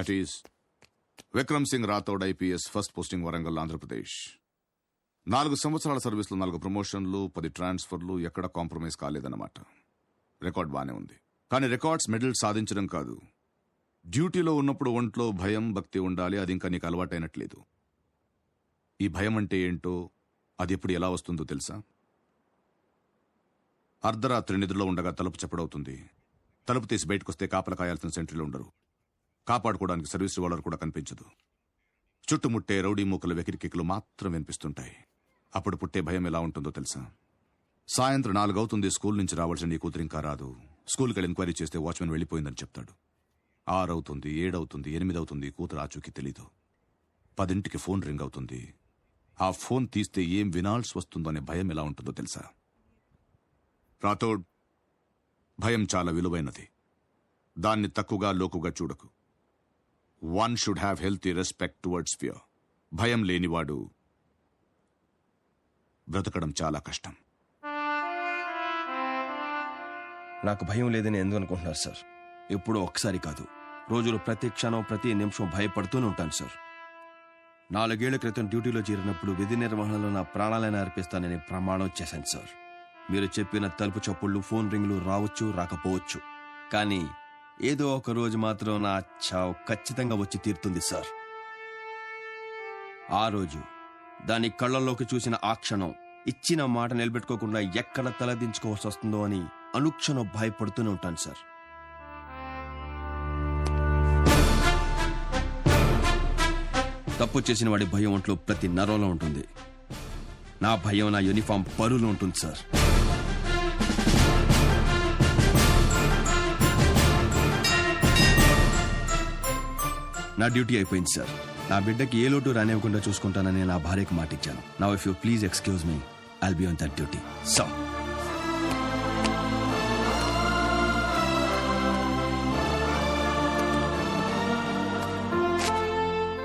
At is Vikram Singh Rathod IPS, first posting Warangal, Andhra Pradesh. 4 సంవత్సరాల సర్వీస్లో 4 ప్రమోషన్లు, 10 ట్రాన్స్ఫర్లు, ఎక్కడ కాంప్రమైజ్ కాలేదన్నమాట. రికార్డ్ బానే ఉంది. కానీ రికార్డ్స్ మెడల్ సాధించడం కాదు. డ్యూటీలో ఉన్నప్పుడు ఒంట్లో భయం, భక్తి ఉండాలి. అది ఇంకా నీకు అలవాటైనట్లేదు. ఈ భయం అంటే ఏంటో, అది ఎప్పుడు ఎలా వస్తుందో తెలుసా? అర్ధరాత్రి నిద్రలో ఉండగా తలుపు చప్పుడవుతుంది. తలుపు తీసి బయటకొస్తే కాపలా కాయాల్సిన సెంట్రీలు ఉండరు. కాపాడుకోవడానికి సర్వీస్ రివాల్వర్ కూడా కనిపించదు. చుట్టుముట్టే రౌడీ మూకల వెకిరికికలు మాత్రం వినిపిస్తుంటాయి. అప్పుడు పుట్టే భయం ఎలా ఉంటుందో తెలుసా? సాయంత్రం 4 అవుతుంది, స్కూల్ నుంచి రావాల్సిన నీ కూతురు ఇంకా రాదు. స్కూల్కి వెళ్ళి ఎంక్వైరీ చేస్తే వాచ్మెన్ వెళ్ళిపోయిందని చెప్తాడు. 6 అవుతుంది, 7 అవుతుంది, 8 అవుతుంది, కూతురు ఆచూకీ తెలీదు. 10ంటికి ఫోన్ రింగ్ అవుతుంది. ఆ ఫోన్ తీస్తే ఏం వినాల్సి వస్తుందో అనే భయం ఎలా ఉంటుందో తెలుసా? రాథోడ్, భయం చాలా విలువైనది. దాన్ని తక్కువగా, లోకుగా చూడకు. One should have healthy respect towards fear. భయం లేనివాడు బ్రతకడం చాలా కష్టం. నాకు భయం లేదని ఎందుకు అనుకుంటున్నారు సార్? ఎప్పుడో ఒకసారి కాదు, రోజులు ప్రతి క్షణం, ప్రతి నిమిషం భయపడుతూనే ఉంటాను సార్. 4 ఏళ్ల క్రితం డ్యూటీలో చేరినప్పుడు విధి నిర్వహణలో నా ప్రాణాలను అర్పిస్తానని ప్రమాణం చేశాను సార్. మీరు చెప్పిన తలుపు చప్పుళ్ళు, ఫోన్ రింగులు రావచ్చు, రాకపోవచ్చు, కానీ ఏదో ఒక రోజు మాత్రం నా చావు ఖచ్చితంగా వచ్చి తీరుతుంది సార్. ఆ రోజు, దాని కళ్ళల్లోకి చూసిన ఆ క్షణం, ఇచ్చిన మాట నిలబెట్టుకోకుండా ఎక్కడ తలదించుకోవాల్సి వస్తుందో అని అనుక్షణం భయపడుతూనే ఉంటాను సార్. తప్పు చేసిన వాడి భయం ఒంట్లో ప్రతి నరంలో ఉంటుంది. నా భయం నా యూనిఫామ్ పరులో ఉంటుంది సార్. నా డ్యూటీ అయిపోయింది సార్. నా బిడ్డకి ఏ లోటు రానివ్వకుండా చూసుకుంటానని నా భార్యకు మాటిచ్చాను. Now if you please excuse me, I'll be on that duty. So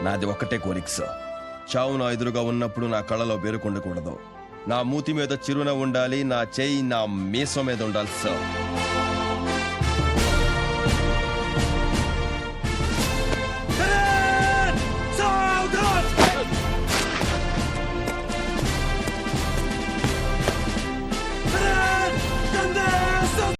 నాది ఒక్కటే కోరిక సార్. చావు నా ఎదురుగా ఉన్నప్పుడు నా కళ్ళలో బెరుకుండకూడదు. నా మూతి మీద చిరునవ్వు ఉండాలి. నా చేయి నా మీసం మీద ఉండాలి సార్.